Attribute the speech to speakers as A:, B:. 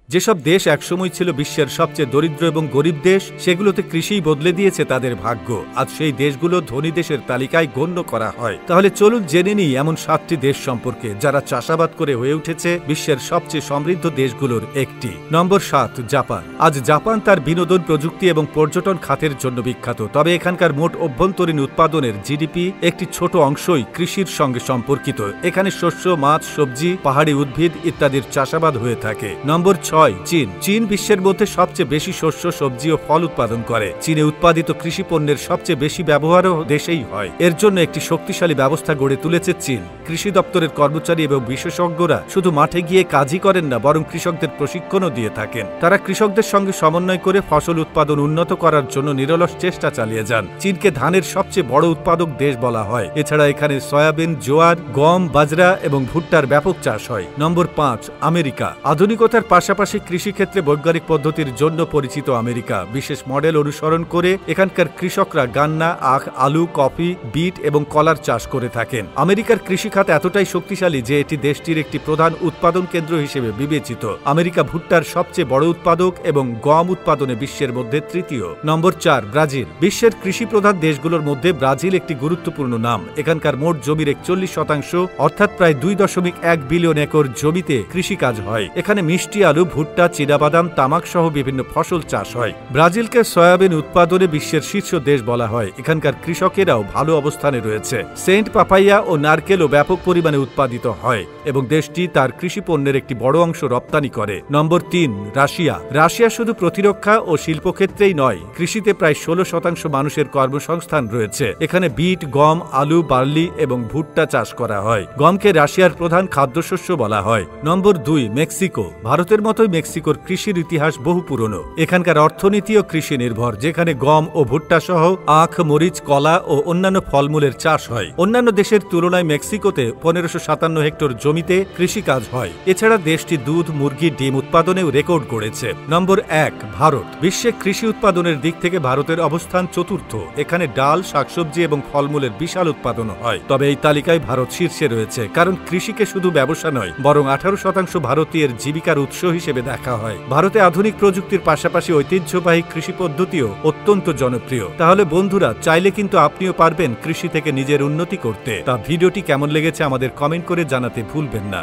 A: যেসব দেশ একসময় ছিল বিশ্বের সবচেয়ে দরিদ্র এবং গরিব দেশ, সেগুলোতে কৃষিই বদলে দিয়েছে তাদের ভাগ্য। আজ সেই দেশগুলো ধনী দেশের তালিকায় গণ্য করা হয়। তাহলে চলুন জেনে নিই এমন 7টি দেশ সম্পর্কে যারা চাষাবাদ করে হয়ে উঠেছে বিশ্বের সবচেয়ে সমৃদ্ধ দেশগুলোর একটি। নম্বর 7, জাপান। আজ জাপান তার বিনোদন, প্রযুক্তি এবং পর্যটন খাতের জন্য বিখ্যাত। তবে এখানকার মোট অভ্যন্তরীণ উৎপাদনের জিডিপি একটি ছোট অংশই কৃষির সঙ্গে সম্পর্কিত। এখানে শস্য, মাছ, সবজি, পাহাড়ি উদ্ভিদ ইত্যাদির চাষাবাদ হয়ে থাকে। নম্বর 6, চীন। চীন বিশ্বের মধ্যে সবচেয়ে বেশি শস্য, সবজি ও ফল উৎপাদন করে। চীনে উৎপাদিত কৃষি পণ্যের সবচেয়ে বেশি ব্যবহারও দেশেই হয়। এর জন্য একটি শক্তিশালী ব্যবস্থা গড়ে তুলেছে চীন। কৃষি দপ্তরের কর্মচারী এবং বিশেষজ্ঞরা শুধু মাঠে গিয়ে কাজই করেন না, বরং কৃষকদের প্রশিক্ষণও দিয়ে থাকেন। তারা কৃষকদের সঙ্গে সমন্বয় করে ফসল উৎপাদন উন্নত করার জন্য নিরলস চেষ্টা চালিয়ে যান। চীনকে ধানের সবচেয়ে বড় উৎপাদক দেশ বলা হয়। এছাড়া এখানে সয়াবিন, জোয়ার, গম, বাজরা এবং ভুট্টার ব্যাপক চাষ হয়। নম্বর 5, আমেরিকা। আধুনিকতার পাশাপাশি কৃষিক্ষেত্রে বৈজ্ঞানিক পদ্ধতির জন্য পরিচিত আমেরিকা। বিশেষ মডেল অনুসরণ করে এখানকার কৃষকরা গান্না, আখ, আলু, কফি, বিট এবং কলার চাষ করে থাকেন। আমেরিকার কৃষিখাত এতটাই শক্তিশালী যে এটি দেশটির একটি প্রধান উৎপাদন কেন্দ্র হিসেবে বিবেচিত। আমেরিকা ভুট্টার সবচেয়ে বড় উৎপাদক এবং গম উৎপাদনে বিশ্বের মধ্যে তৃতীয়। নম্বর 4, ব্রাজিল। বিশ্বের কৃষি প্রধান দেশগুলোর মধ্যে ব্রাজিল একটি গুরুত্বপূর্ণ নাম। এখানকার মোট জমির 41% অর্থাৎ প্রায় 2.1 বিলিয়ন একর জমিতে কৃষিকাজ হয়। এখানে মিষ্টি আলু, ভুট্টা, চীনাবাদাম, তামাক সহ বিভিন্ন ফসল চাষ হয়। ব্রাজিলকে সয়াবিন উৎপাদনে বিশ্বের শীর্ষ দেশ বলা হয়। এখানকার কৃষকেরাও ভালো অবস্থানে রয়েছে। সেন্ট পাপাইয়া ও নারকেলও ব্যাপক পরিমাণে উৎপাদিত হয় এবং দেশটি তার কৃষি পণ্যের একটি বড় অংশ রপ্তানি করে। নম্বর 3, রাশিয়া। রাশিয়া শুধু প্রতিরক্ষা ও শিল্পক্ষেত্রেই নয়, কৃষিতে প্রায় 16% মানুষের কর্মসংস্থান রয়েছে। এখানে বিট, গম, আলু, বার্লি এবং ভুট্টা চাষ করা হয়। গমকে রাশিয়ার প্রধান খাদ্যশস্য বলা হয়। নম্বর 2, মেক্সিকো। ভারতের মতোই মেক্সিকোর কৃষির ইতিহাস বহু পুরনো। এখানকার অর্থনীতিও কৃষি নির্ভর, যেখানে গম ও ভুট্টা সহ আখ, মরিচ, কলা ও অন্যান্য ফলমূলের চাষ হয়। অন্যান্য দেশের তুলনায় মেক্সিকোতে 1557 হেক্টর জমিতে কৃষিকাজ হয়। এছাড়া দেশটি দুধ, মুরগি, ডিম উৎপাদনেও রেকর্ড গড়েছে। নম্বর 1, ভারত। বিশ্বে কৃষি উৎপাদনের দিক থেকে ভারতের অবস্থান চতুর্থ। এখানে ডাল, শাকসবজি এবং ফলমূলের বিশাল উৎপাদন হয়। তবে এই তালিকায় ভারত শীর্ষে রয়েছে, কারণ কৃষিকে শুধু ব্যবসা নয়, বরং 18% ভারতীয়ের জীবিকার উৎস হিসেবে দেখা হয়। ভারতে আধুনিক প্রযুক্তির পাশাপাশি ঐতিহ্যবাহী কৃষি পদ্ধতিও অত্যন্ত জনপ্রিয়। তাহলে বন্ধুরা, চাইলে কিন্তু আপনিও পারবেন কৃষি থেকে নিজের উন্নতি করতে। তা ভিডিওটি কেমন লেগেছে আমাদের কমেন্ট করে জানাতে ভুলবেন না।